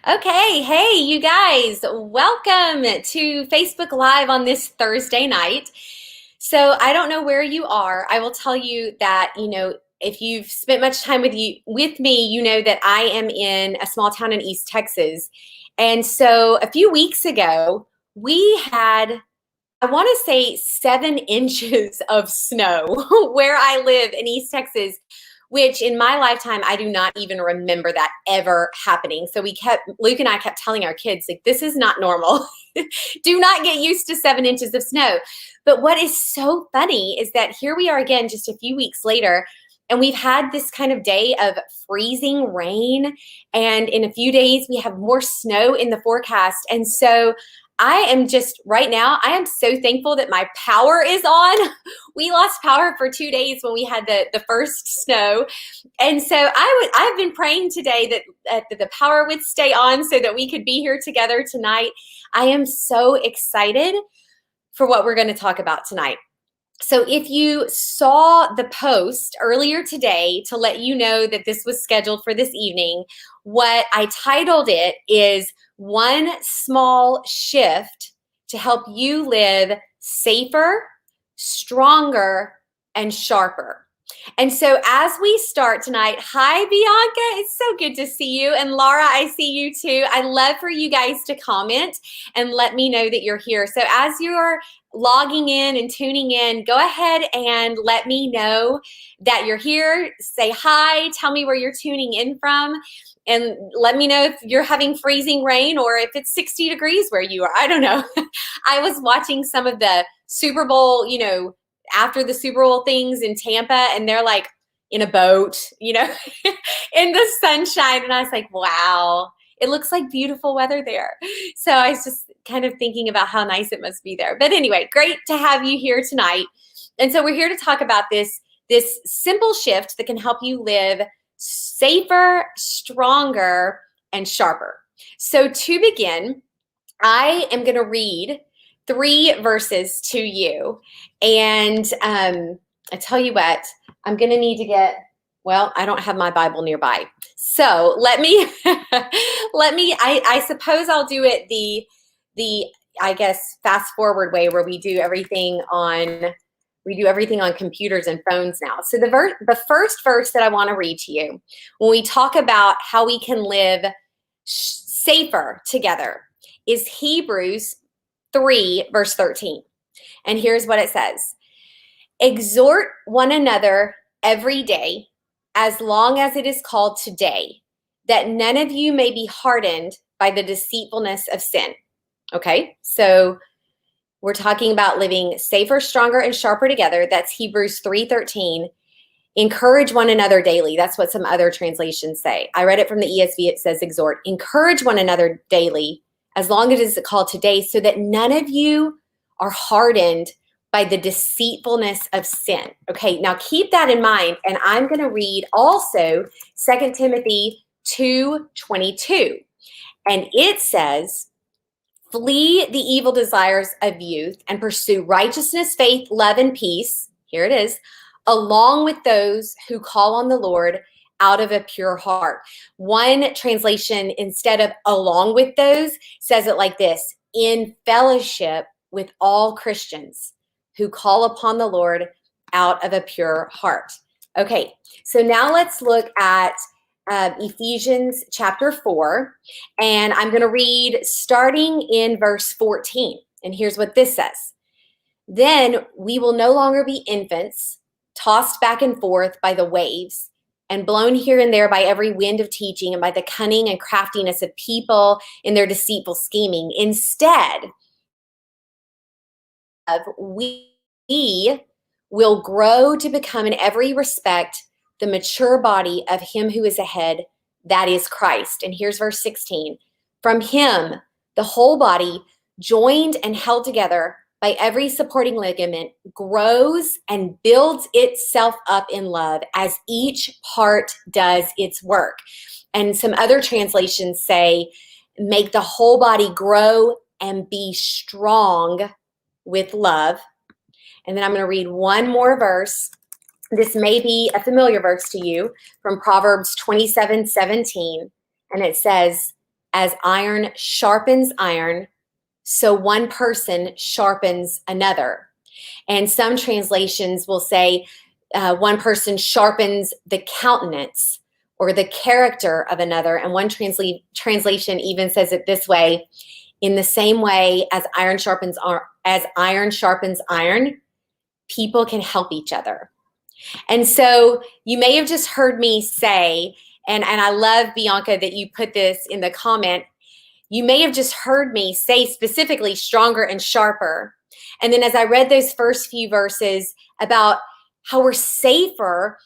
Okay, hey, you guys, welcome to Facebook Live on this Thursday night. So I don't know where you are. I will tell you that, if you've spent much time with me, you know that I am in a small town in East Texas. And so a few weeks ago, we had, I want to say 7 inches of snow where I live in East Texas, which in my lifetime, I do not even remember that ever happening. So Luke and I kept telling our kids, like, this is not normal. Do not get used to 7 inches of snow. But what is so funny is that here we are again, just a few weeks later, and we've had this kind of day of freezing rain. And in a few days, we have more snow in the forecast. And so I am just right now, I am so thankful that my power is on. We lost power for 2 days when we had the first snow. And so I've been praying today that the power would stay on so that we could be here together tonight. I am so excited for what we're going to talk about tonight. So if you saw the post earlier today to let you know that this was scheduled for this evening, what I titled it is One Small Shift to Help You Live Safer, Stronger, and Sharper. And so as we start tonight, hi, Bianca, it's so good to see you. And Laura, I see you too. I love for you guys to comment and let me know that you're here. So as you're logging in and tuning in, go ahead and let me know that you're here. Say hi, tell me where you're tuning in from, and let me know if you're having freezing rain or if it's 60 degrees where you are. I don't know. I was watching some of the Super Bowl, after the Super Bowl things in Tampa, and they're like in a boat, in the sunshine. And I was like, wow, it looks like beautiful weather there. So I was just kind of thinking about how nice it must be there. But anyway, great to have you here tonight. And so we're here to talk about this simple shift that can help you live safer, stronger, and sharper. So to begin, I am going to read 3 verses to you. And I tell you what, I'm going to need to I don't have my Bible nearby. So let me, I suppose I'll do it I guess, fast forward way where we do everything on computers and phones now. So the first verse that I want to read to you, when we talk about how we can live safer together, is Hebrews 3, verse 13. And here's what it says. Exhort one another every day, as long as it is called today, that none of you may be hardened by the deceitfulness of sin. Okay, so we're talking about living safer, stronger, and sharper together. That's Hebrews 3:13. Encourage one another daily. That's what some other translations say. I read it from the ESV. It says exhort. Encourage one another daily, as long as it is called today, so that none of you are hardened by the deceitfulness of sin. Okay, now keep that in mind. And I'm going to read also 2 Timothy 2:22. And it says, flee the evil desires of youth and pursue righteousness, faith, love, and peace. Here it is, along with those who call on the Lord out of a pure heart. One translation, instead of along with those, says it like this: in fellowship with all Christians who call upon the Lord out of a pure heart. Okay, so now let's look at Ephesians chapter 4, and I'm going to read starting in verse 14. And here's what this says. Then we will no longer be infants, tossed back and forth by the waves and blown here and there by every wind of teaching and by the cunning and craftiness of people in their deceitful scheming. Instead, we will grow to become in every respect the mature body of him who is ahead, that is Christ. And here's verse 16. From him, the whole body, joined and held together by every supporting ligament, grows and builds itself up in love as each part does its work. And some other translations say, make the whole body grow and be strong with love. And then I'm going to read one more verse. This may be a familiar verse to you from Proverbs 27:17. And it says, as iron sharpens iron, so one person sharpens another. And some translations will say one person sharpens the countenance or the character of another. And one translation even says it this way: in the same way as iron sharpens iron, people can help each other. And so you may have just heard me say, and I love, Bianca, that you put this in the comment, you may have just heard me say specifically stronger and sharper. And then as I read those first few verses about how we're safer,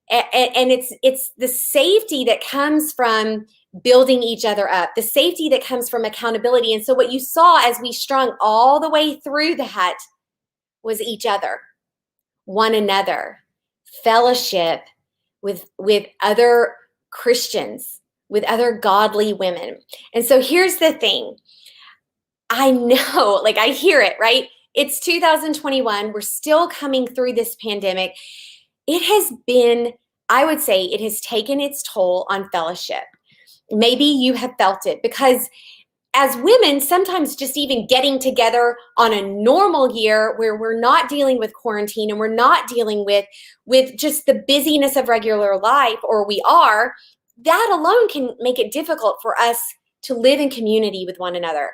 and it's the safety that comes from building each other up, the safety that comes from accountability. And so what you saw as we strung all the way through that was each other, one another, fellowship with other Christians, with other godly women. And so here's the thing. I know, like, I hear it, right? It's 2021. We're still coming through this pandemic. It has been, I would say, it has taken its toll on fellowship. Maybe you have felt it, because as women, sometimes just even getting together on a normal year where we're not dealing with quarantine and we're not dealing with just the busyness of regular life, or we are, that alone can make it difficult for us to live in community with one another.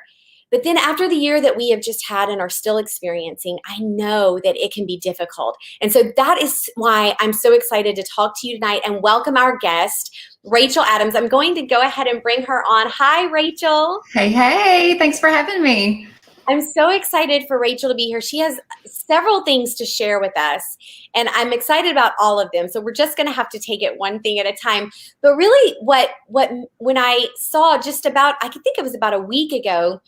But then after the year that we have just had and are still experiencing, I know that it can be difficult. And so that is why I'm so excited to talk to you tonight and welcome our guest, Rachael Adams. I'm going to go ahead and bring her on. Hi, Rachael. Hey, thanks for having me. I'm so excited for Rachael to be here. She has several things to share with us, and I'm excited about all of them. So we're just going to have to take it one thing at a time. But really when I saw just about, I think it was about a week ago,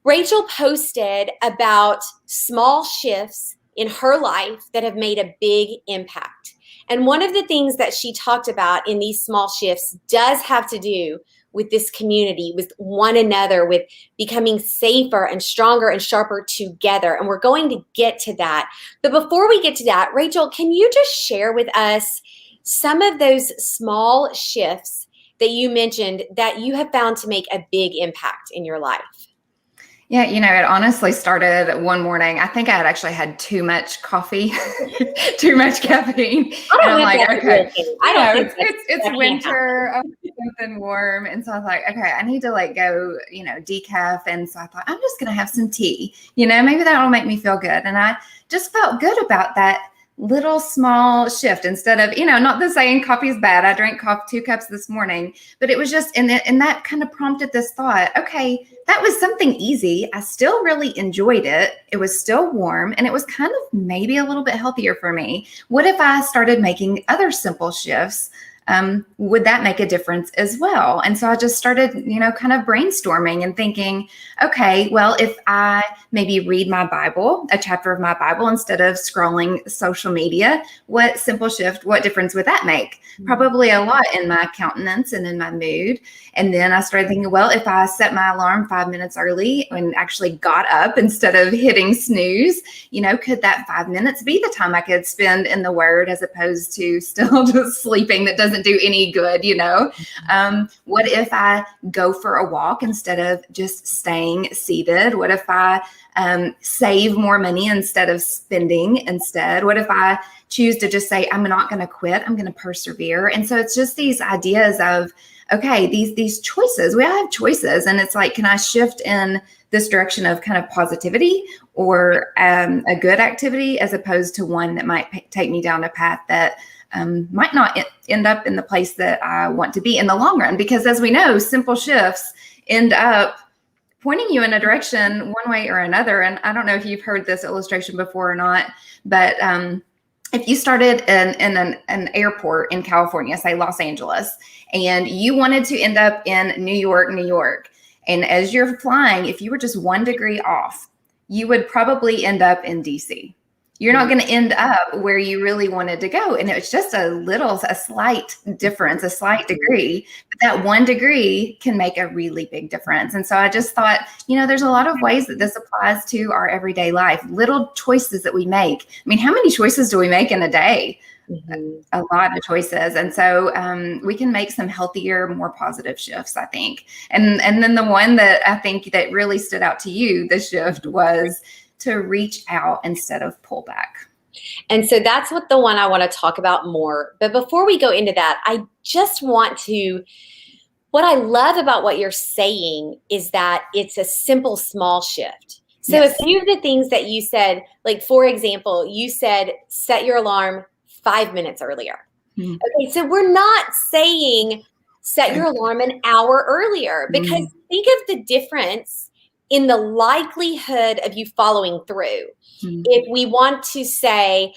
Rachael posted about small shifts in her life that have made a big impact. And one of the things that she talked about in these small shifts does have to do with this community, with one another, with becoming safer and stronger and sharper together. And we're going to get to that. But before we get to that, Rachael, can you just share with us some of those small shifts that you mentioned that you have found to make a big impact in your life? Yeah, it honestly started one morning. I think I had actually had too much coffee, too much caffeine. And I'm like, okay, it's winter, I want something warm. And so I was like, okay, I need to go, decaf. And so I thought, I'm just going to have some tea, maybe that'll make me feel good. And I just felt good about that little small shift. Instead of, not the saying coffee is bad. I drank 2 cups this morning, but it was just, and that kind of prompted this thought, okay, that was something easy. I still really enjoyed it. It was still warm, and it was kind of maybe a little bit healthier for me. What if I started making other simple shifts? Would that make a difference as well? And so I just started, kind of brainstorming and thinking, okay, well, if I maybe read my Bible, a chapter of my Bible, instead of scrolling social media, what simple shift, what difference would that make? Probably a lot in my countenance and in my mood. And then I started thinking, well, if I set my alarm 5 minutes early and actually got up instead of hitting snooze, could that 5 minutes be the time I could spend in the Word as opposed to still just sleeping that doesn't do any good, What if I go for a walk instead of just staying seated? What if I save more money instead of spending instead? What if I choose to just say, I'm not going to quit, I'm going to persevere? And so it's just these ideas of, okay, these choices, we all have choices. And it's like, can I shift in this direction of kind of positivity or a good activity, as opposed to one that might take me down a path that might not end up in the place that I want to be in the long run? Because as we know, simple shifts end up pointing you in a direction one way or another. And I don't know if you've heard this illustration before or not, but if you started in an airport in California, say Los Angeles, and you wanted to end up in New York, and as you're flying, if you were just 1 degree off, you would probably end up in DC. You're not going to end up where you really wanted to go. And it's just a slight difference, a slight degree, but that 1 degree can make a really big difference. And so I just thought, there's a lot of ways that this applies to our everyday life, little choices that we make. I mean, how many choices do we make in a day? a lot of choices. And so we can make some healthier, more positive shifts, I think. And then the one that I think that really stood out to you, the shift, was to reach out instead of pull back. And so that's the one I want to talk about more. But before we go into that, I just want to, what I love about what you're saying is that it's a simple, small shift. So Yes. a few of the things that you said, like, for example, you said, set your alarm 5 minutes earlier. Okay, so we're not saying set your alarm an hour earlier, because think of the difference in the likelihood of you following through. If we want to say,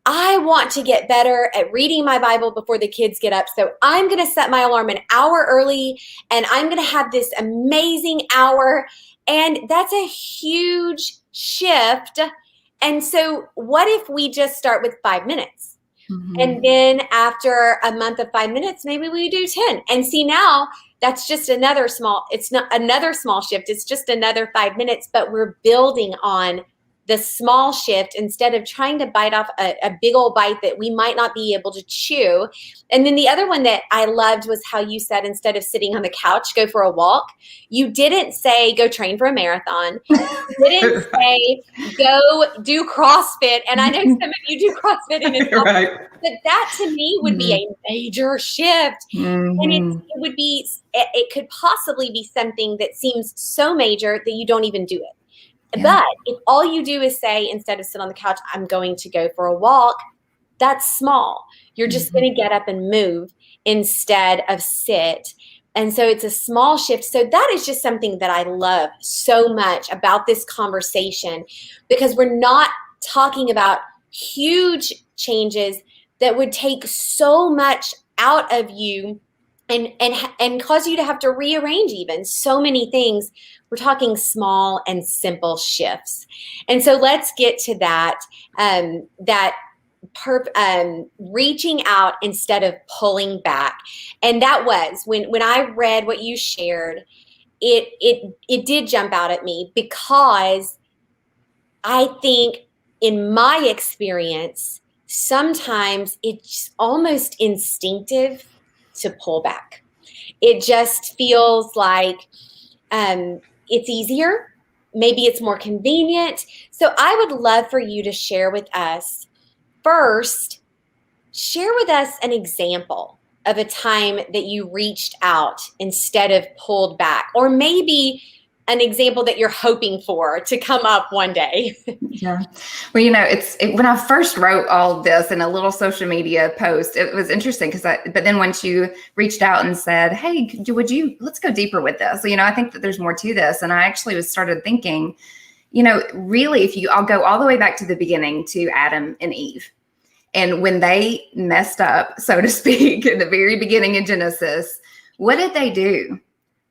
I want to get better at reading my Bible before the kids get up, so I'm going to set my alarm an hour early, and I'm going to have this amazing hour, and that's a huge shift. And so what if we just start with 5 minutes? And then after a month of 5 minutes, maybe we do 10. And see, now that's just another small, it's not another small shift. It's just another 5 minutes, but we're building on the small shift instead of trying to bite off a big old bite that we might not be able to chew. And then the other one that I loved was how you said, instead of sitting on the couch, go for a walk. You didn't say go train for a marathon. You didn't say go do CrossFit. And I know some of you do CrossFit, and it's Right. but that to me would be a major shift. And it could possibly be something that seems so major that you don't even do it. Yeah. But if all you do is say, instead of sit on the couch, I'm going to go for a walk, that's small. You're just going to get up and move instead of sit. And so it's a small shift. So that is just something that I love so much about this conversation, because we're not talking about huge changes that would take so much out of you and cause you to have to rearrange even so many things. We're talking small and simple shifts. And so let's get to that, reaching out instead of pulling back. And that was when I read what you shared, it did jump out at me, because I think in my experience, sometimes it's almost instinctive to pull back. It just feels like it's easier. Maybe it's more convenient. So I would love for you to share with us first, share with us an example of a time that you reached out instead of pulled back, or maybe an example that you're hoping for to come up one day. Yeah. Well, when I first wrote all of this in a little social media post, it was interesting but then once you reached out and said, hey, let's go deeper with this. I think that there's more to this. And I actually started thinking, really, I'll go all the way back to the beginning, to Adam and Eve. And when they messed up, so to speak, in the very beginning in Genesis, what did they do?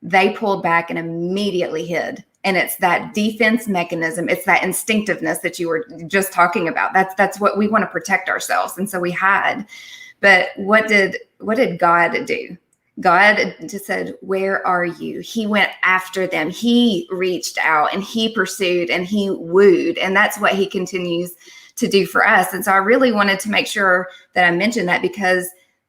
They pulled back and immediately hid. And it's that defense mechanism. It's that instinctiveness that you were just talking about. That's what we want to protect ourselves. And so we hide. But what did God do? God just said, where are you? He went after them. He reached out and he pursued and he wooed. And that's what he continues to do for us. And so I really wanted to make sure that I mentioned that, because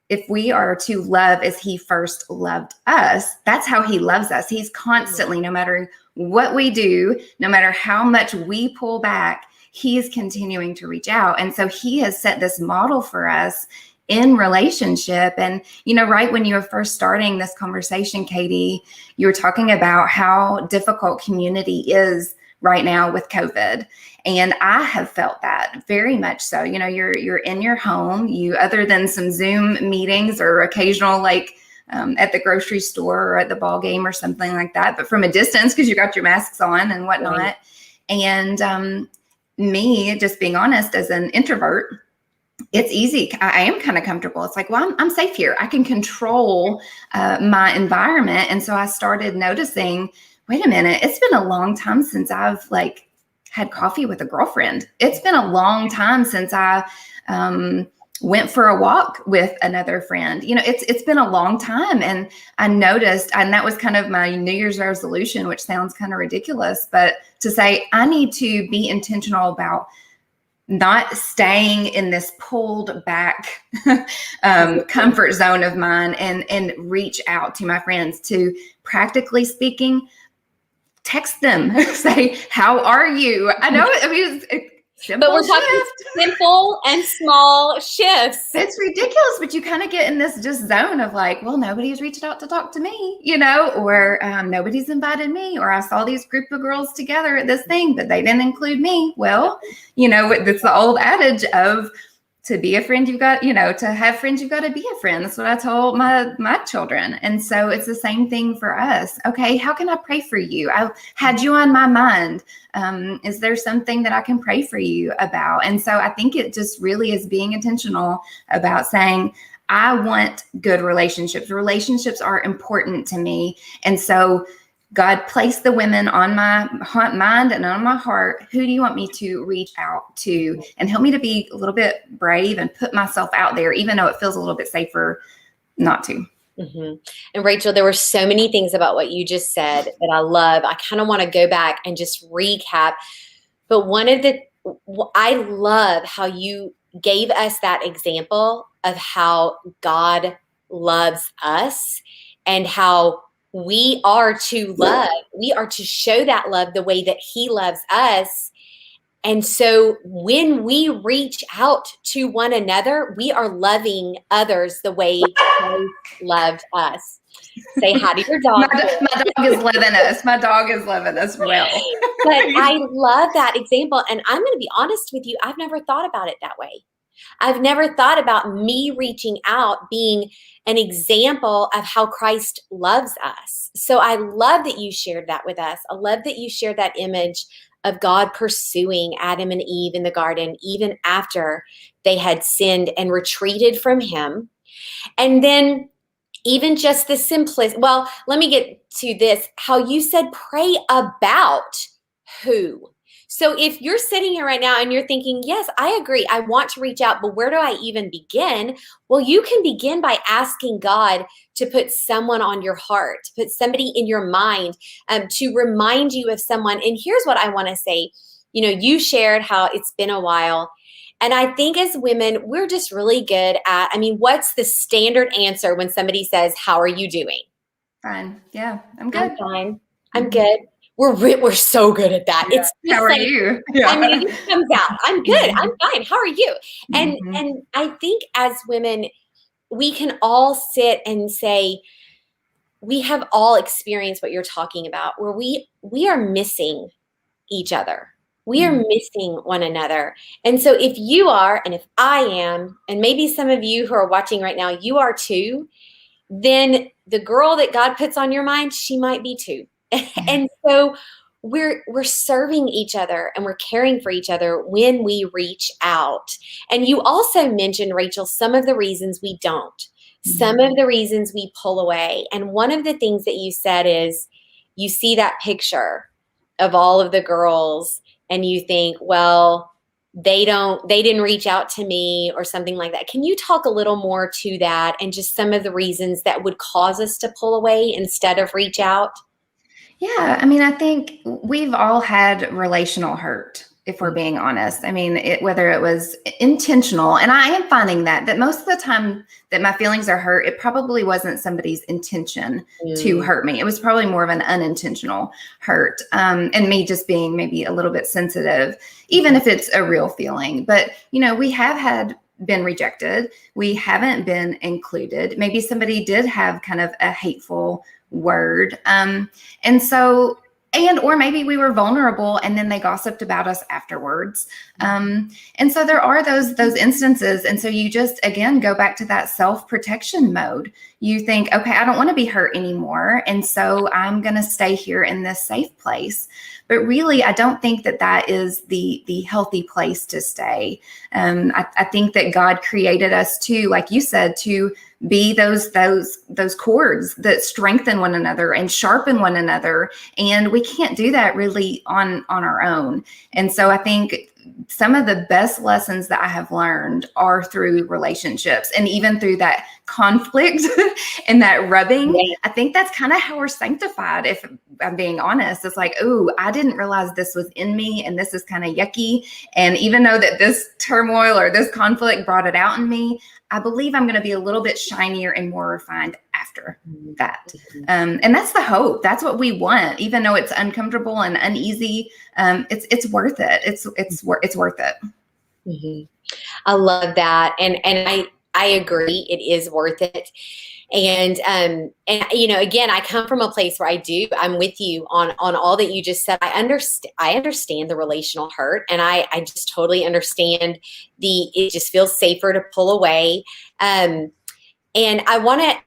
if we are to love as he first loved us, that's how he loves us. He's constantly, no matter what we do, no matter how much we pull back, he is continuing to reach out. And so he has set this model for us in relationship. And, right when you were first starting this conversation, Katie, you were talking about how difficult community is right now with COVID. And I have felt that very much so. You're in your home, other than some Zoom meetings or occasional, at the grocery store or at the ball game or something like that, but from a distance, because you got your masks on and whatnot. Right. And me, just being honest, as an introvert, it's easy. I am kind of comfortable. It's like, well, I'm safe here. I can control my environment. And so I started noticing, wait a minute, it's been a long time since I've had coffee with a girlfriend. It's been a long time since I went for a walk with another friend. It's been a long time. And I noticed, and that was kind of my New Year's resolution, which sounds kind of ridiculous, but to say, I need to be intentional about not staying in this pulled back comfort zone of mine, and reach out to my friends. To, practically speaking, text them, say, how are you? I know, I mean, it's simple, but we're talking simple and small shifts. It's ridiculous, but you kind of get in this just zone of like, well, nobody's reached out to talk to me, or nobody's invited me, or I saw these group of girls together at this thing, but they didn't include me. Well, it's the old adage of, to be a friend, you've got, to have friends, you've got to be a friend. That's what I told my children. And so it's the same thing for us. Okay, how can I pray for you? I had you on my mind. Is there something that I can pray for you about? And so I think it just really is being intentional about saying, I want good relationships. Relationships are important to me. And so God placed the women on my mind and on my heart. Who do you want me to reach out to? And help me to be a little bit brave and put myself out there, even though it feels a little bit safer not to. Mm-hmm. And Rachel, there were so many things about what you just said that I love. I kind of want to go back and just recap. But I love how you gave us that example of how God loves us and how we are to love. We are to show that love the way that he loves us. And so when we reach out to one another, we are loving others the way Christ loved us. Say hi to your dog. My dog is loving us. My dog is loving us well. But I love that example. And I'm going to be honest with you. I've never thought about it that way. I've never thought about me reaching out being an example of how Christ loves us. So I love that you shared that with us. I love that you shared that image of God pursuing Adam and Eve in the garden, even after they had sinned and retreated from him. And then even just the simplest, well, let me get to this, how you said pray about who. So if you're sitting here right now and you're thinking, yes, I agree, I want to reach out, but where do I even begin? Well, you can begin by asking God to put someone on your heart, to put somebody in your mind, to remind you of someone. And here's what I want to say. You shared how it's been a while. And I think as women, we're just really good at, what's the standard answer when somebody says, how are you doing? Fine. Yeah, I'm good. I'm fine. I'm good. We're so good at that. Yeah. It's how are you? Yeah. It just comes out. I'm good. I'm fine. How are you? And I think as women, we can all sit and say, we have all experienced what you're talking about, where we are missing each other. We are missing one another. And so if you are, and if I am, and maybe some of you who are watching right now, you are too, then the girl that God puts on your mind, she might be too. And so we're serving each other and we're caring for each other when we reach out. And you also mentioned, Rachel, some of the reasons we don't, some of the reasons we pull away. And one of the things that you said is you see that picture of all of the girls and you think, well, they didn't reach out to me or something like that. Can you talk a little more to that and just some of the reasons that would cause us to pull away instead of reach out? Yeah, I think we've all had relational hurt, if we're being honest. Whether it was intentional, and I am finding that most of the time that my feelings are hurt, it probably wasn't somebody's intention to hurt me. It was probably more of an unintentional hurt, and me just being maybe a little bit sensitive, even if it's a real feeling. But, we have been rejected. We haven't been included. Maybe somebody did have kind of a hateful word. Or maybe we were vulnerable and then they gossiped about us afterwards. And so there are those instances. And so you just, again, go back to that self-protection mode. You think, okay, I don't want to be hurt anymore. And so I'm going to stay here in this safe place. But really, I don't think that is the healthy place to stay. I think that God created us to, like you said, to be those cords that strengthen one another and sharpen one another. And we can't do that really on our own. And so I think some of the best lessons that I have learned are through relationships, and even through that conflict and that rubbing. Yeah. I think that's kind of how we're sanctified. If I'm being honest, it's like, oh, I didn't realize this was in me, and this is kind of yucky. And even though that this turmoil or this conflict brought it out in me, I believe I'm going to be a little bit shinier and more refined after that. And that's the hope. That's what we want, even though it's uncomfortable and uneasy. It's worth it. It's worth it. Mm-hmm. I love that. And I agree. It is worth it. And you know, again, I come from a place where I'm with you on all that you just said. I understand the relational hurt, and I just totally understand it just feels safer to pull away. And I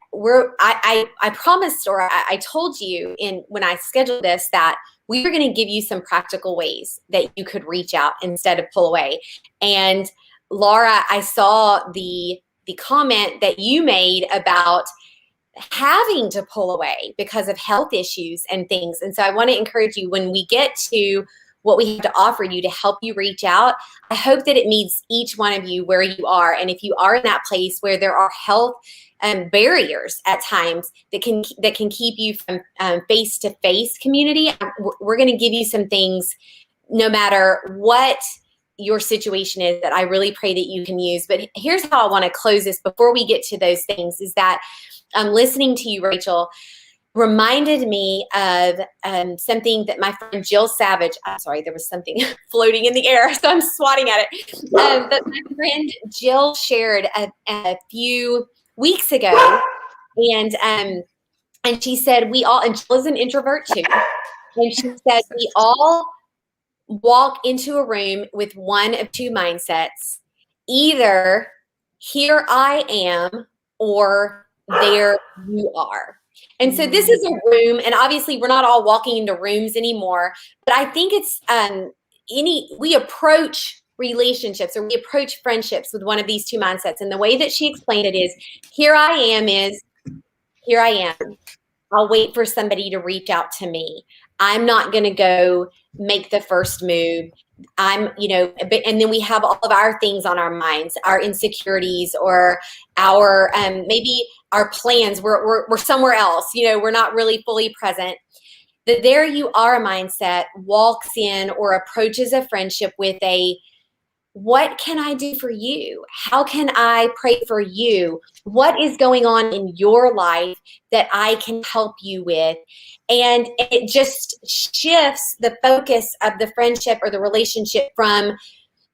promised, or I told you when I scheduled this, that we were going to give you some practical ways that you could reach out instead of pull away. And Laura, I saw the comment that you made about having to pull away because of health issues and things. And so I want to encourage you, when we get to what we have to offer you to help you reach out, I hope that it meets each one of you where you are. And if you are in that place where there are health barriers at times that can keep you from face-to-face community, we're going to give you some things, no matter what your situation is, that I really pray that you can use. But here's how I want to close this before we get to those things, is that listening to you, Rachael, reminded me of something that my friend Jill Savage, I'm sorry, there was something floating in the air, so I'm swatting at it. But my friend Jill shared a few weeks ago, and she said and Jill is an introvert too, and she said we all walk into a room with one of two mindsets: either here I am, or there you are. And so this is a room, and obviously we're not all walking into rooms anymore, but I think it's we approach relationships, or we approach friendships with one of these two mindsets. And the way that she explained it is, here I am is, here I am. I'll wait for somebody to reach out to me. I'm not going to go make the first move. And then we have all of our things on our minds, our insecurities, or our maybe our plans. We're somewhere else. We're not really fully present. The there you are mindset walks in or approaches a friendship with a, what can I do for you? How can I pray for you? What is going on in your life that I can help you with? And it just shifts the focus of the friendship or the relationship from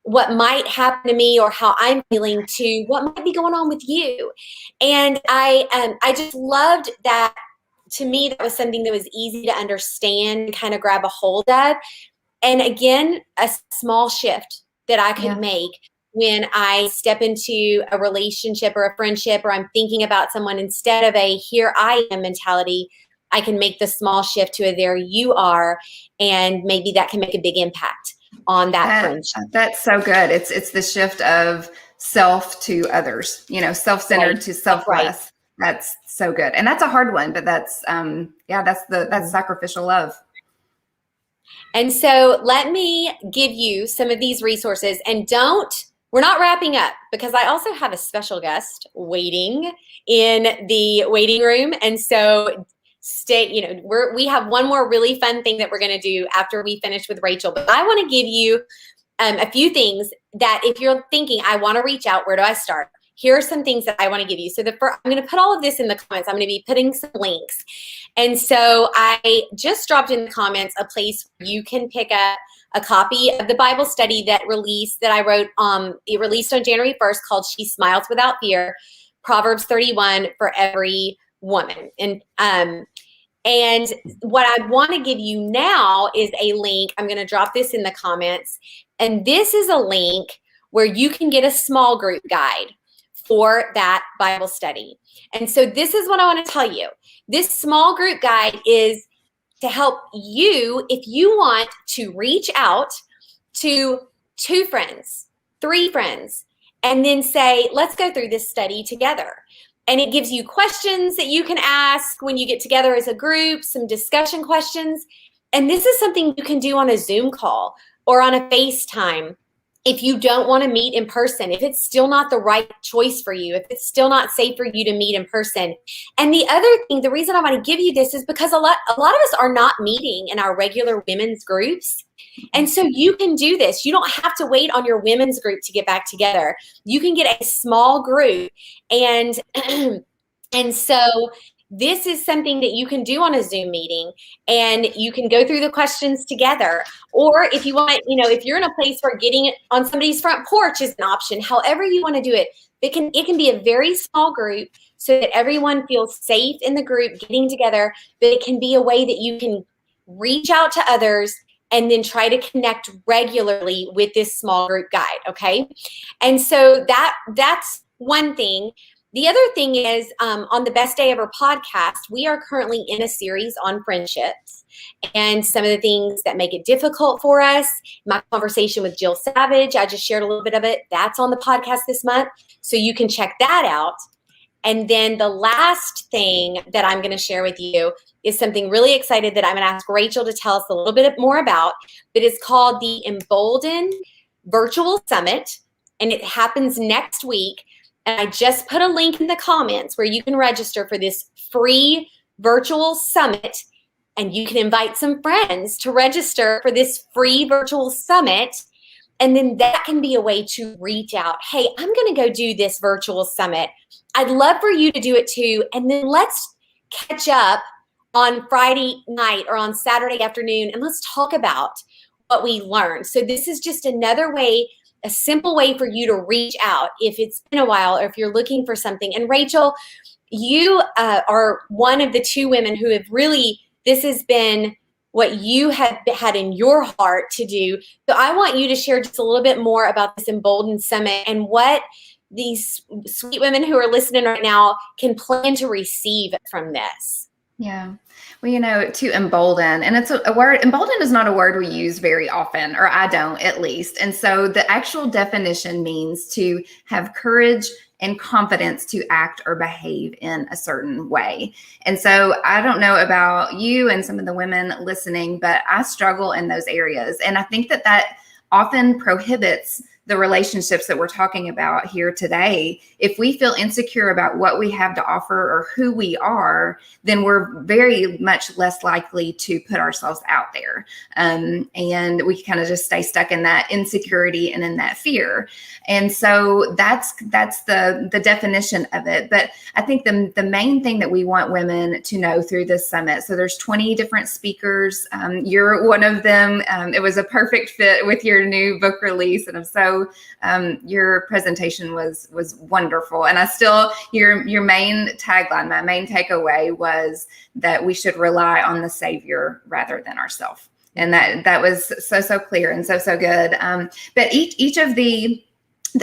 what might happen to me or how I'm feeling to what might be going on with you. And I just loved that. To me, that was something that was easy to understand, kind of grab a hold of. And again, a small shift that I could make when I step into a relationship or a friendship, or I'm thinking about someone, instead of a here I am mentality, I can make the small shift to a there you are, and maybe that can make a big impact on that friendship. That's so good. It's the shift of self to others, self-centered to selfless. Right. That's so good. And that's a hard one, but that's that's sacrificial love. And so let me give you some of these resources, and we're not wrapping up, because I also have a special guest waiting in the waiting room. And so we have one more really fun thing that we're going to do after we finish with Rachael. But I want to give you a few things that, if you're thinking, I want to reach out, where do I start? Here are some things that I want to give you. So I'm going to put all of this in the comments. I'm going to be putting some links. And so I just dropped in the comments a place where you can pick up a copy of the Bible study that I wrote. It released on January 1st, called She Smiles Without Fear, Proverbs 31 for Every Woman. And what I want to give you now is a link. I'm going to drop this in the comments. And this is a link where you can get a small group guide for that Bible study. And so this is what I want to tell you. This small group guide is to help you if you want to reach out to 2 friends, 3 friends, and then say, let's go through this study together. And it gives you questions that you can ask when you get together as a group, some discussion questions. And this is something you can do on a Zoom call or on a FaceTime if you don't want to meet in person, if it's still not the right choice for you, if it's still not safe for you to meet in person. And the other thing, the reason I want to give you this is because a lot of us are not meeting in our regular women's groups. And so you can do this. You don't have to wait on your women's group to get back together. You can get a small group, and and so this is something that you can do on a Zoom meeting, and you can go through the questions together. Or if you want, if you're in a place where getting it on somebody's front porch is an option, however you want to do it, it can be a very small group so that everyone feels safe in the group getting together, but it can be a way that you can reach out to others and then try to connect regularly with this small group guide, okay? And so that's one thing. The other thing is, on the Best Day Ever podcast, we are currently in a series on friendships and some of the things that make it difficult for us. My conversation with Jill Savage, I just shared a little bit of it. That's on the podcast this month, so you can check that out. And then the last thing that I'm going to share with you is something really excited that I'm going to ask Rachael to tell us a little bit more about. But it's called the Embolden Virtual Summit, and it happens next week. And I just put a link in the comments where you can register for this free virtual summit, and you can invite some friends to register for this free virtual summit. And then that can be a way to reach out. Hey, I'm going to go do this virtual summit. I'd love for you to do it too. And then let's catch up on Friday night or on Saturday afternoon, and let's talk about what we learned. So this is just another way, a simple way for you to reach out if it's been a while or if you're looking for something. And Rachael, you are one of the two women who have really, this has been what you have had in your heart to do. So I want you to share just a little bit more about this Embolden Summit and what these sweet women who are listening right now can plan to receive from this. Yeah. Well, to embolden, and it's a word, embolden is not a word we use very often, or I don't at least. And so the actual definition means to have courage and confidence to act or behave in a certain way. And so I don't know about you and some of the women listening, but I struggle in those areas. And I think that often prohibits the relationships that we're talking about here today. If we feel insecure about what we have to offer or who we are, then we're very much less likely to put ourselves out there. And we kind of just stay stuck in that insecurity and in that fear. And so that's the definition of it. But I think the main thing that we want women to know through this summit, so there's 20 different speakers. You're one of them. It was a perfect fit with your new book release. And I'm so your presentation was wonderful. And I still, your main tagline, my main takeaway was that we should rely on the Savior rather than ourselves. And that was so clear and so good. But each of the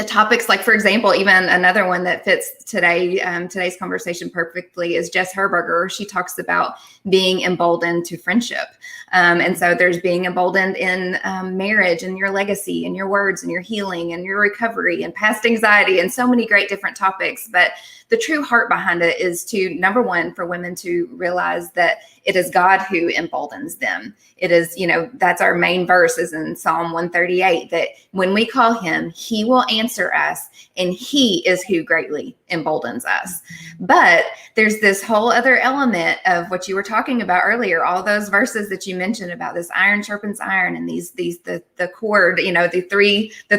topics, like for example, even another one that fits today's conversation perfectly is Jess Herberger. She talks about being emboldened to friendship. And so there's being emboldened in marriage and your legacy and your words and your healing and your recovery and past anxiety and so many great different topics. But the true heart behind it is to, number one, for women to realize that it is God who emboldens them. It is, that's our main verse is in Psalm 138, that when we call him, he will answer us, and he is who greatly emboldens us. But there's this whole other element of what you were talking about earlier, all those verses that you mentioned about this iron sharpens iron and the cord, the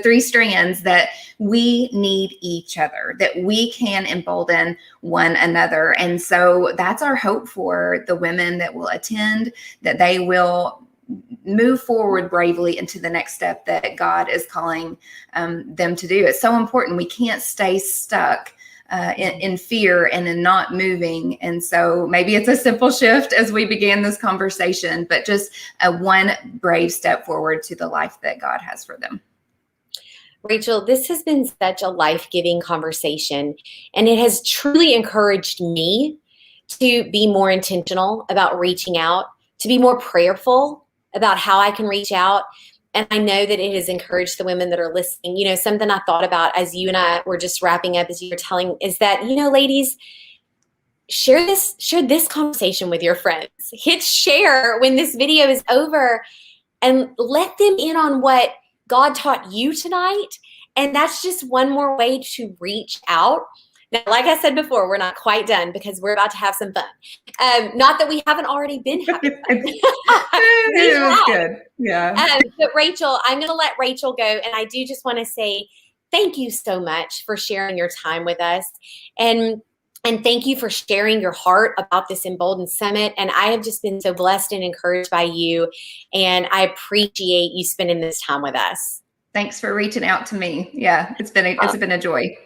three strands, that we need each other, that we can embolden one another. And so that's our hope for the women that will attend, that they will move forward bravely into the next step that God is calling them to do. It's so important. We can't stay stuck in fear and in not moving. And so maybe it's a simple shift as we began this conversation, but just one brave step forward to the life that God has for them. Rachael, this has been such a life-giving conversation, and it has truly encouraged me to be more intentional about reaching out, to be more prayerful about how I can reach out. And I know that it has encouraged the women that are listening. Something I thought about as you and I were just wrapping up, as you were telling, is that, ladies, share this conversation with your friends. Hit share when this video is over and let them in on what God taught you tonight. And that's just one more way to reach out. Now, like I said before, we're not quite done because we're about to have some fun. Not that we haven't already been having fun. It was good. Yeah. But Rachel, I'm going to let Rachel go. And I do just want to say thank you so much for sharing your time with us. And thank you for sharing your heart about this Embolden Summit. And I have just been so blessed and encouraged by you. And I appreciate you spending this time with us. Thanks for reaching out to me. Yeah, it's been a joy.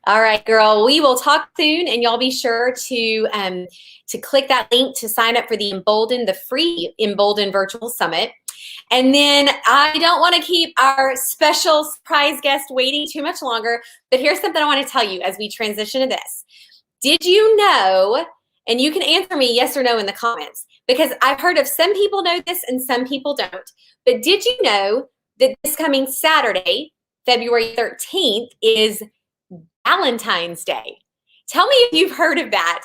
All right, girl. We will talk soon, and y'all be sure to click that link to sign up for the Embolden, the free Embolden Virtual Summit. And then I don't want to keep our special surprise guest waiting too much longer, but here's something I want to tell you as we transition to this. Did you know, and you can answer me yes or no in the comments, because I've heard of some people know this and some people don't, but did you know that this coming Saturday, February 13th, is Valentine's Day? Tell me if you've heard of that,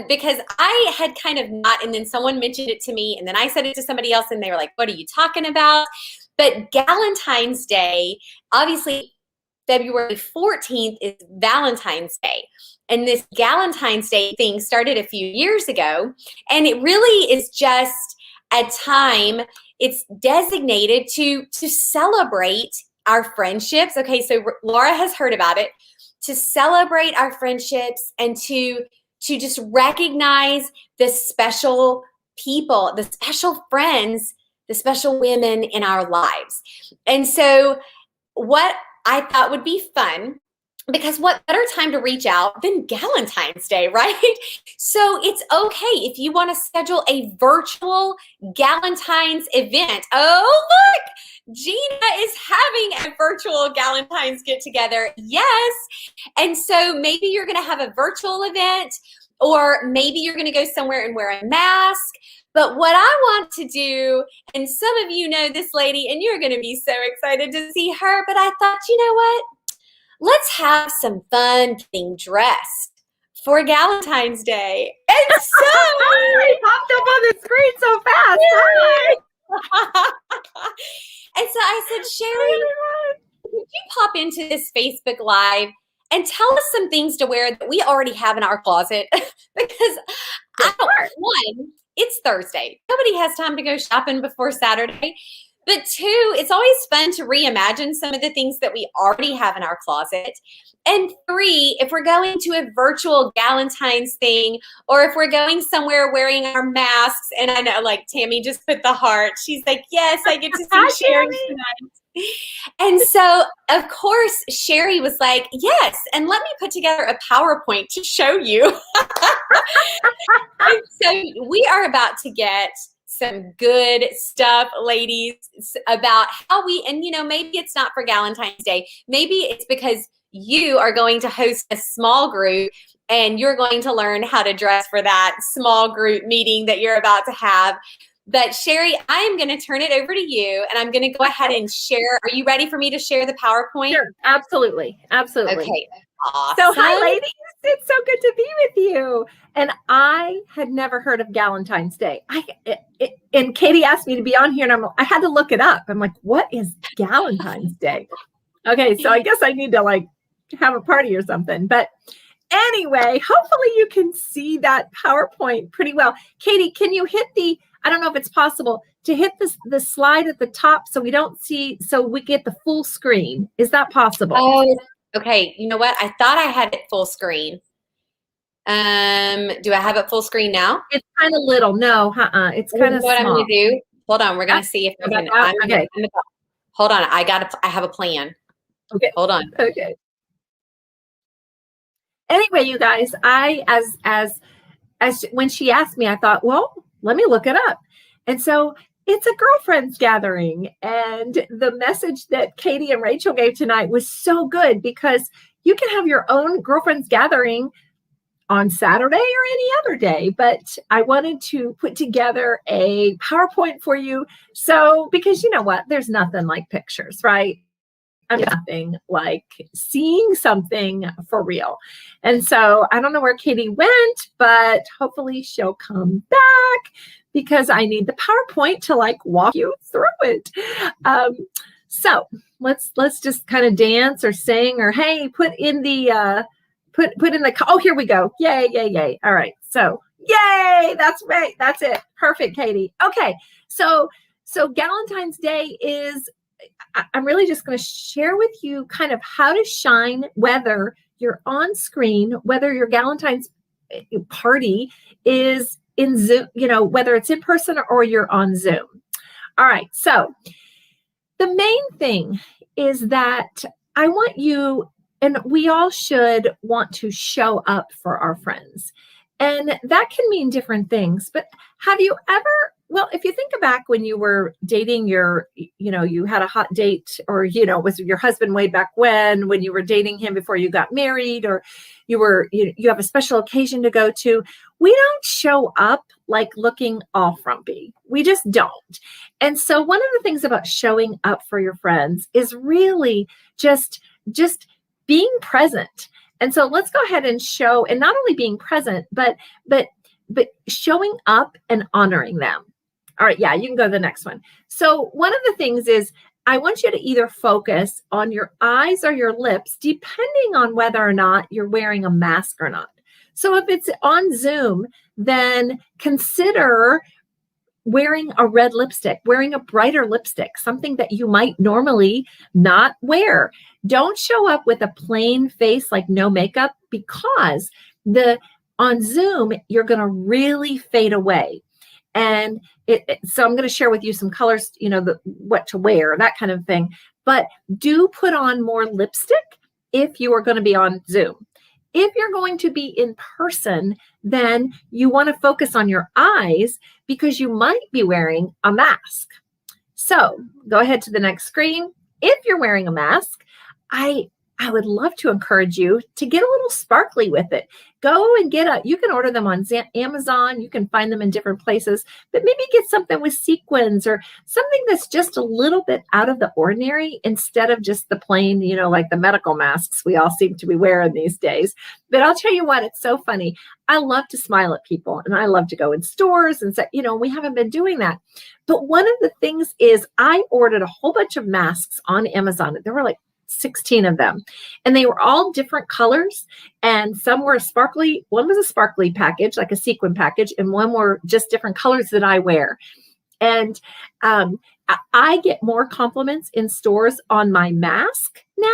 because I had kind of not, and then someone mentioned it to me, and then I said it to somebody else, and they were like, what are you talking about? But Valentine's Day, obviously, February 14th is Valentine's Day. And this Valentine's Day thing started a few years ago, and it really is just a time, it's designated to celebrate our friendships. Okay, so Laura has heard about it. To celebrate our friendships and to just recognize the special people, the special friends, the special women in our lives. And so what I thought would be fun, because what better time to reach out than Valentine's Day, right? So it's okay if you want to schedule a virtual Valentine's event. Oh, look, Gina is having a virtual Valentine's get together. Yes. And so maybe you're going to have a virtual event, or maybe you're going to go somewhere and wear a mask. But what I want to do, and some of you know this lady, and you're going to be so excited to see her, but I thought, you know what? Let's have some fun getting dressed for Valentine's Day. And so it popped up on the screen so fast. Hi. And so I said, Sherry, would you pop into this Facebook Live and tell us some things to wear that we already have in our closet? Because one, it's Thursday. Nobody has time to go shopping before Saturday. But two, it's always fun to reimagine some of the things that we already have in our closet. And three, if we're going to a virtual Valentine's thing, or if we're going somewhere wearing our masks, and I know, like, Tammy just put the heart. She's like, yes, I get to see Sherry tonight. And so, of course, Sherry was like, yes, and let me put together a PowerPoint to show you. And so we are about to get some good stuff, ladies, about how we, and you know, maybe it's not for Valentine's Day. Maybe it's because you are going to host a small group and you're going to learn how to dress for that small group meeting that you're about to have. But Sherry, I am going to turn it over to you, and I'm going to go ahead and share. Are you ready for me to share the PowerPoint? Sure, absolutely. Absolutely. Okay. Awesome. So hi, ladies. It's so good to be with you. And I had never heard of Valentine's Day. And Katie asked me to be on here, and I had to look it up. I'm like, what is Valentine's Day? Okay, so I guess I need to like have a party or something. But anyway, hopefully you can see that PowerPoint pretty well. Katie, can you hit I don't know if it's possible to hit the slide at the top so we don't see, so we get the full screen. Is that possible? Oh, okay. You know what? I thought I had it full screen. Do I have it full screen now? It's kind of little. No, it's kind of small. What I'm going to do? Hold on. We're going to see if we can. Okay. Hold on. I have a plan. Okay. Hold on. Okay. Anyway, you guys, as when she asked me, I thought, well, let me look it up. And so it's a girlfriends gathering. And the message that Katie and Rachel gave tonight was so good, because you can have your own girlfriends gathering on Saturday or any other day. But I wanted to put together a PowerPoint for you. So, because you know what, there's nothing like pictures, right? Nothing like seeing something for real. And so I don't know where Katie went, but hopefully she'll come back, because I need the PowerPoint to like walk you through it. So let's just kind of dance or sing or, hey, put in the, oh, here we go. Yay, yay, yay. All right. So yay, that's right. That's it. Perfect, Katie. Okay. So Valentine's Day is, I'm really just going to share with you kind of how to shine, whether you're on screen, whether your Valentine's party is in Zoom, whether it's in person or you're on Zoom. All right. So the main thing is that I want you, and we all should want to show up for our friends. And that can mean different things. But have you ever, well, if you think back when you were dating you had a hot date, or, was your husband way back when you were dating him before you got married, or you have a special occasion to go to, we don't show up like looking all frumpy. We just don't. And so one of the things about showing up for your friends is really just being present. And so let's go ahead and show, and not only being present, but showing up and honoring them. All right. Yeah, you can go to the next one. So one of the things is, I want you to either focus on your eyes or your lips, depending on whether or not you're wearing a mask or not. So if it's on Zoom, then consider wearing a red lipstick, wearing a brighter lipstick, something that you might normally not wear. Don't show up with a plain face, like no makeup, because on Zoom, you're going to really fade away. And so I'm going to share with you some colors, what to wear, that kind of thing. But do put on more lipstick if you are going to be on Zoom. If you're going to be in person, then you want to focus on your eyes because you might be wearing a mask. So go ahead to the next screen. If you're wearing a mask, I would love to encourage you to get a little sparkly with it. Go and you can order them on Amazon. You can find them in different places, but maybe get something with sequins or something that's just a little bit out of the ordinary instead of just the plain, like the medical masks we all seem to be wearing these days. But I'll tell you what, it's so funny. I love to smile at people, and I love to go in stores and say, we haven't been doing that. But one of the things is, I ordered a whole bunch of masks on Amazon. There were like 16 of them, and they were all different colors, and some were sparkly. One was a sparkly package, like a sequin package, and one were just different colors that I wear. And I get more compliments in stores on my mask now,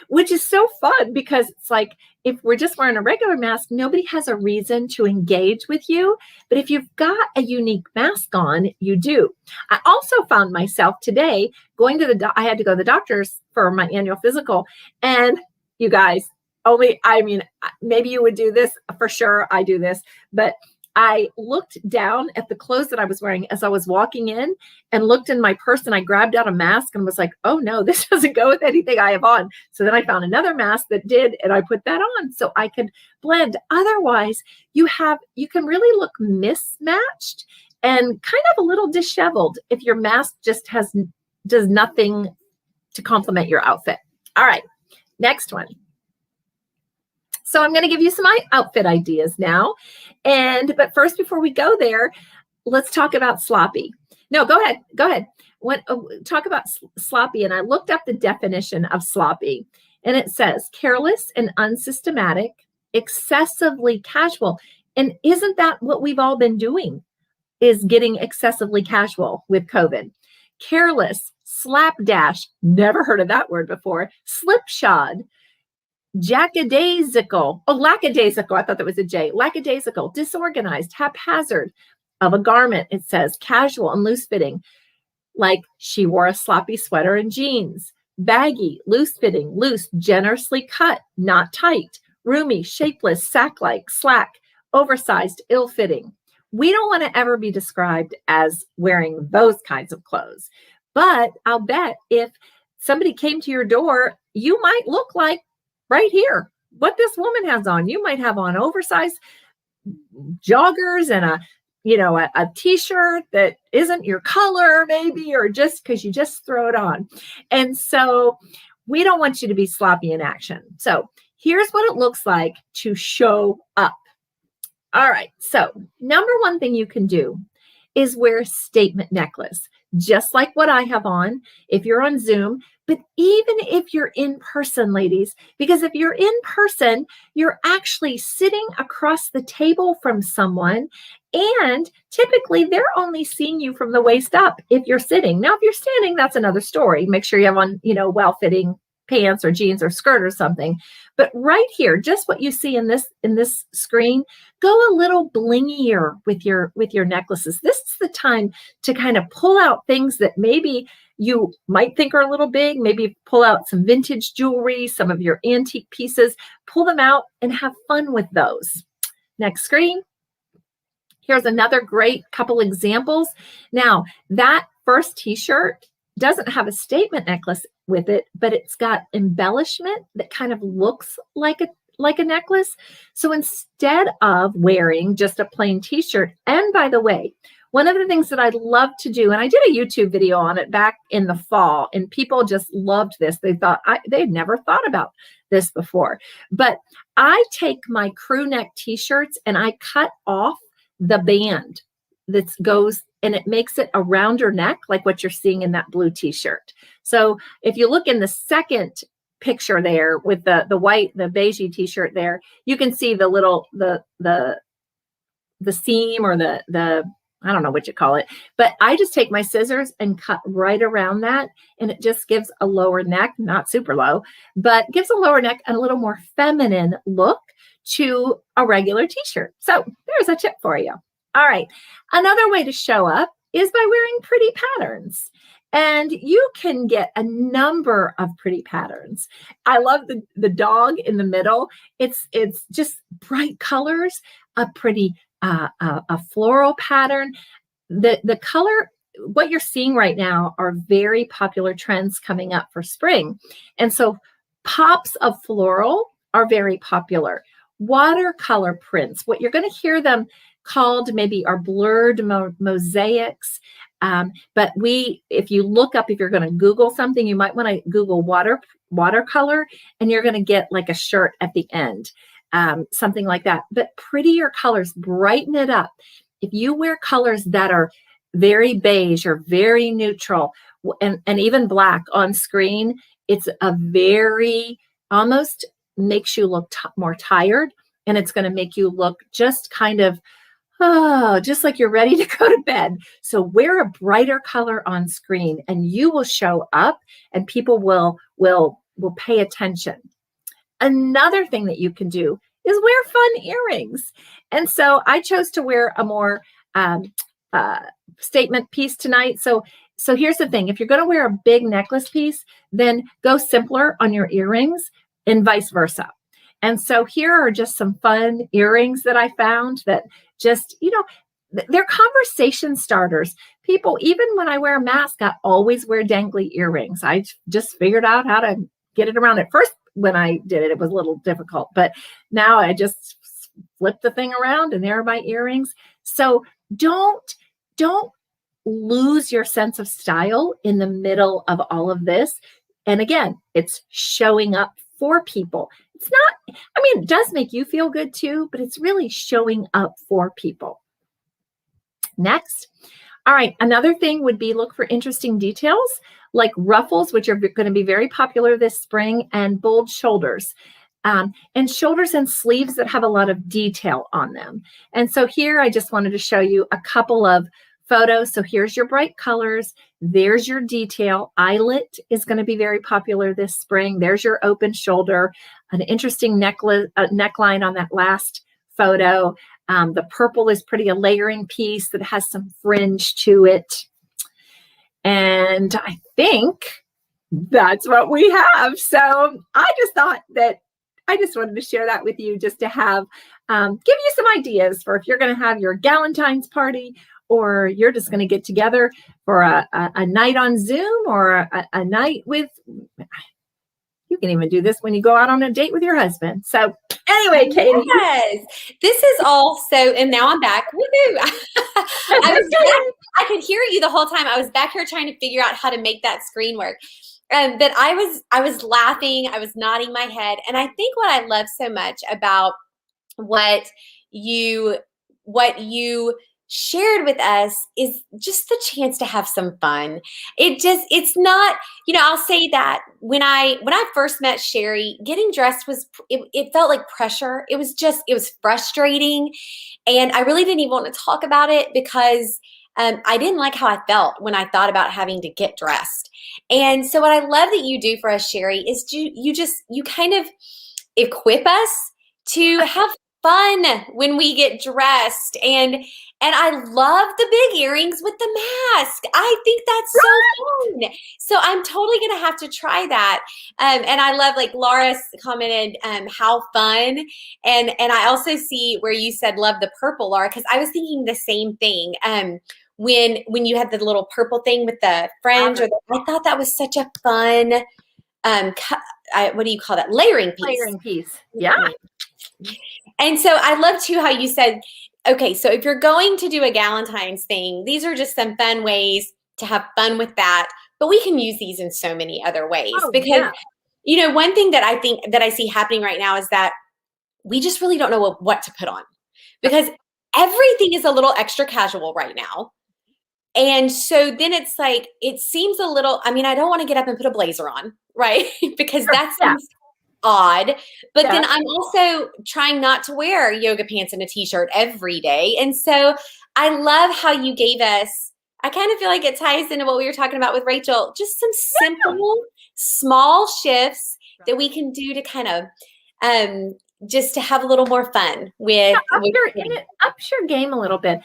which is so fun, because it's like, if we're just wearing a regular mask, nobody has a reason to engage with you. But if you've got a unique mask on, you do. I also found myself today going to I had to go to the doctor's for my annual physical. And you guys, maybe you would do this for sure. I do this, but I looked down at the clothes that I was wearing as I was walking in, and looked in my purse, and I grabbed out a mask and was like, oh no, this doesn't go with anything I have on. So then I found another mask that did, and I put that on so I could blend. Otherwise, you can really look mismatched and kind of a little disheveled if your mask just does nothing to complement your outfit. All right, next one. So I'm going to give you some outfit ideas now. But first, before we go there, let's talk about sloppy. No, go ahead. Talk about sloppy. And I looked up the definition of sloppy, and it says careless and unsystematic, excessively casual. And isn't that what we've all been doing, is getting excessively casual with COVID? Careless, slapdash, never heard of that word before, slipshod, lackadaisical. I thought that was a J. Lackadaisical, disorganized, haphazard of a garment. It says casual and loose fitting, like she wore a sloppy sweater and jeans. Baggy, loose fitting, loose, generously cut, not tight. Roomy, shapeless, sack-like, slack, oversized, ill-fitting. We don't want to ever be described as wearing those kinds of clothes. But I'll bet if somebody came to your door, you might look like right here what this woman has on. You might have on oversized joggers and a t-shirt that isn't your color, maybe, or just because you just throw it on. And so we don't want you to be sloppy in action. So here's what it looks like to show up. All right. So number one thing you can do is wear a statement necklace. just like what I have on, if you're on Zoom, but even if you're in person, ladies, because if you're in person, you're actually sitting across the table from someone, and typically they're only seeing you from the waist up if you're sitting. Now, if you're standing, that's another story. Make sure you have on, well-fitting pants or jeans or skirt or something. But right here, just what you see in this screen, go a little blingier with your necklaces. This is the time to kind of pull out things that maybe you might think are a little big. Maybe pull out some vintage jewelry, some of your antique pieces, pull them out and have fun with those. Next screen. Here's another great couple examples. Now, that first t-shirt doesn't have a statement necklace with it, but it's got embellishment that kind of looks like a necklace. So instead of wearing just a plain t-shirt, and by the way, one of the things that I love to do, and I did a YouTube video on it back in the fall, and people just loved this. They thought they'd never thought about this before. But I take my crew neck t-shirts and I cut off the band that goes, and it makes it a rounder neck, like what you're seeing in that blue t-shirt. So if you look in the second picture there with the white, the beigey t-shirt there, you can see the little, the seam or the I don't know what you call it, but I just take my scissors and cut right around that. And it just gives a lower neck, not super low, but gives a lower neck and a little more feminine look to a regular t-shirt. So there's a tip for you. All right. Another way to show up is by wearing pretty patterns. And you can get a number of pretty patterns. I love the dog in the middle. It's just bright colors, a pretty a floral pattern. The color, what you're seeing right now are very popular trends coming up for spring. And so pops of floral are very popular. Watercolor prints, what you're going to hear them called maybe are blurred mosaics. But if you look up, if you're going to Google something, you might want to Google watercolor, and you're going to get like a shirt at the end, something like that. But prettier colors, brighten it up. If you wear colors that are very beige or very neutral, and even black on screen, it's a very, almost makes you look more tired, and it's going to make you look just kind of, just like you're ready to go to bed. So wear a brighter color on screen and you will show up, and people will pay attention. Another thing that you can do is wear fun earrings. And so I chose to wear a more statement piece tonight. So here's the thing. If you're going to wear a big necklace piece, then go simpler on your earrings and vice versa. And so here are just some fun earrings that I found that just, they're conversation starters. People, even when I wear a mask, I always wear dangly earrings. I just figured out how to get it around. At first, when I did it, it was a little difficult, but now I just flip the thing around and there are my earrings. So don't lose your sense of style in the middle of all of this. And again, it's showing up for people. It's not, it does make you feel good too, but it's really showing up for people. Next. All right. Another thing would be look for interesting details like ruffles, which are going to be very popular this spring, and bold shoulders. And shoulders and sleeves that have a lot of detail on them. And so here I just wanted to show you a couple of photos. So here's your bright colors. There's your detail. Eyelet is going to be very popular this spring. There's your open shoulder, an interesting neckline on that last photo. The purple is pretty, a layering piece that has some fringe to it. And I think that's what we have. So I just thought that I just wanted to share that with you, just to have, give you some ideas for if you're going to have your Galentine's party, or you're just going to get together for a night on Zoom, or a night with, you can even do this when you go out on a date with your husband. So anyway, Katie. Yes, this is all so, and now I'm back. Woohoo! I could hear you the whole time. I was back here trying to figure out how to make that screen work. But I was laughing, I was nodding my head. And I think what I love so much about what you shared with us is just the chance to have some fun. It's not, I'll say that when I first met Sherry, getting dressed it felt like pressure. It was frustrating. And I really didn't even want to talk about it because I didn't like how I felt when I thought about having to get dressed. And so what I love that you do for us, Sherry, is you kind of equip us to have fun when we get dressed. And I love the big earrings with the mask. I think that's so fun. So I'm totally going to have to try that. And I love, like Laura commented, how fun. And I also see where you said love the purple, Laura, because I was thinking the same thing. When you had the little purple thing with the fringe, I thought that was such a fun, what do you call that? Layering piece. Layering piece. Yeah. And so I love too how you said, okay, so if you're going to do a Galentine's thing, these are just some fun ways to have fun with that. But we can use these in so many other ways because, one thing that I think that I see happening right now is that we just really don't know what to put on because everything is a little extra casual right now. And so then it's like, it seems a little, I don't want to get up and put a blazer on, right? Because that seems odd. But then I'm also trying not to wear yoga pants and a t-shirt every day. And so I love how you gave us, I kind of feel like it ties into what we were talking about with Rachel, just some simple, small shifts that we can do to kind of, just to have a little more fun with. It ups your game a little bit.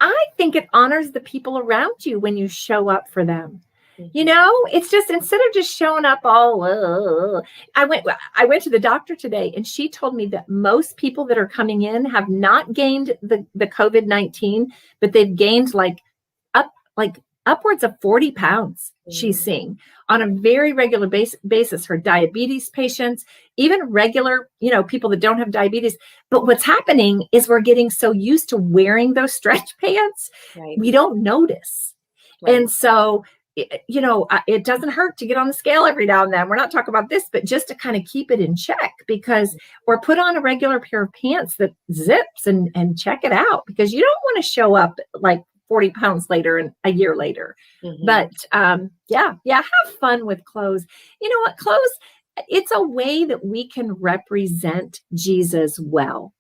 I think it honors the people around you when you show up for them. It's just, instead of just showing up all, I went to the doctor today and she told me that most people that are coming in have not gained the COVID-19, but they've gained upwards of 40 pounds. She's seeing on a very regular basis, her diabetes patients, even regular, people that don't have diabetes. But what's happening is we're getting so used to wearing those stretch pants, we don't notice. And so, it doesn't hurt to get on the scale every now and then. We're not talking about this, but just to kind of keep it in check, because or put on a regular pair of pants that zips and check it out, because you don't want to show up like 40 pounds later and a year later. But have fun with clothes. You know what? Clothes, it's a way that we can represent Jesus well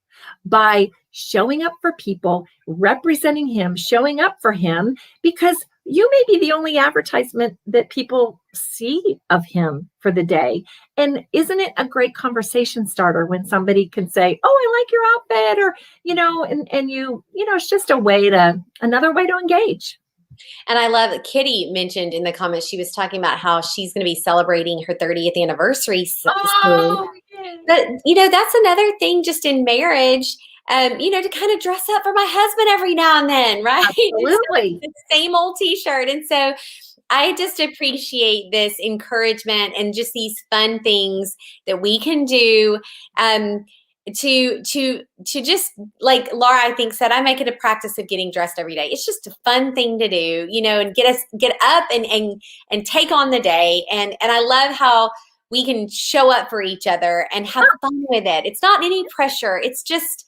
by showing up for people, representing him, showing up for him, because you may be the only advertisement that people see of him for the day. And isn't it a great conversation starter when somebody can say, oh, I like your outfit, or, and it's just another way to engage. And I love that Kitty mentioned in the comments, she was talking about how she's going to be celebrating her 30th anniversary soon. But, that's another thing just in marriage, to kind of dress up for my husband every now and then, right? Absolutely. The same old t-shirt. And so I just appreciate this encouragement and just these fun things that we can do, to just, like Laura, I think, said, I make it a practice of getting dressed every day. It's just a fun thing to do, and get up and take on the day. And I love how we can show up for each other and have fun with it. It's not any pressure. It's just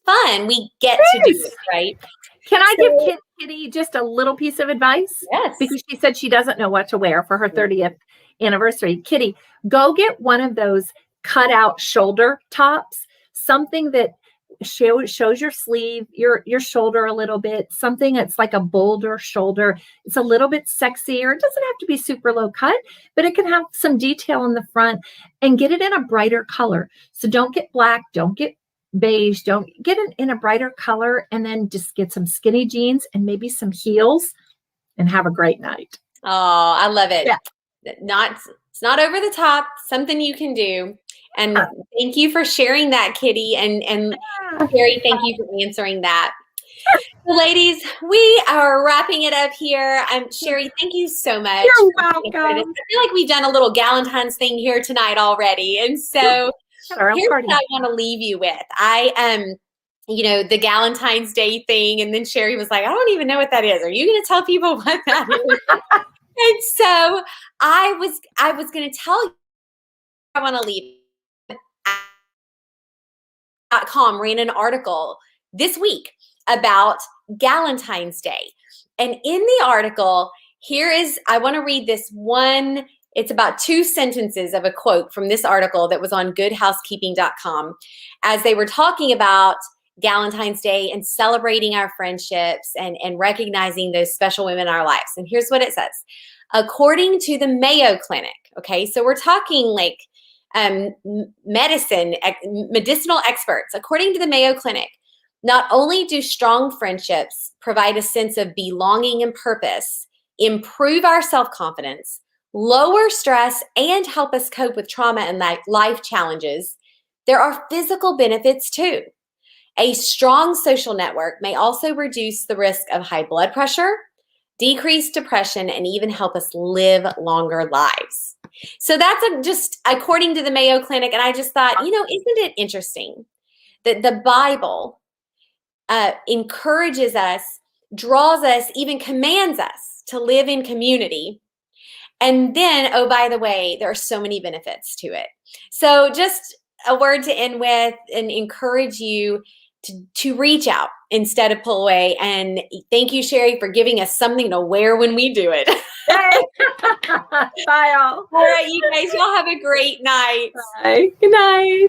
fun. We get to do it, right? Can I give Kitty just a little piece of advice? Yes. Because she said she doesn't know what to wear for her 30th anniversary. Kitty, go get one of those cut out shoulder tops, something that shows your sleeve, your shoulder a little bit, something that's like a bolder shoulder. It's a little bit sexier. It doesn't have to be super low cut, but it can have some detail in the front, and get it in a brighter color. So don't get black, don't get beige, don't get it in a brighter color, and then just get some skinny jeans and maybe some heels and have a great night. Oh, I love it. Yeah. It's not over the top, something you can do. And thank you for sharing that, Kitty. And Carrie, thank you for answering that. So, ladies, we are wrapping it up here. Sherry, thank you so much. You're welcome. I feel like we've done a little Galentine's thing here tonight already. And so here's what I want to leave you with. The Galentine's Day thing. And then Sherry was like, I don't even know what that is. Are you going to tell people what that is? And so I was going to tell you, I want to leave. .com ran an article this week about Galentine's Day. And in the article, I want to read this one. It's about 2 sentences of a quote from this article that was on goodhousekeeping.com as they were talking about Galentine's Day and celebrating our friendships and recognizing those special women in our lives. And here's what it says. According to the Mayo Clinic, okay, so we're talking like medicinal experts. According to the Mayo Clinic, not only do strong friendships provide a sense of belonging and purpose, improve our self-confidence, lower stress, and help us cope with trauma and life challenges, there are physical benefits too. A strong social network may also reduce the risk of high blood pressure, decrease depression, and even help us live longer lives. So that's just according to the Mayo Clinic. And I just thought, isn't it interesting that the Bible encourages us, draws us, even commands us to live in community. And then, oh, by the way, there are so many benefits to it. So just a word to end with and encourage you to reach out instead of pull away. And thank you, Sherry, for giving us something to wear when we do it. Bye, all. All right, you guys, y'all have a great night. Bye. Good night.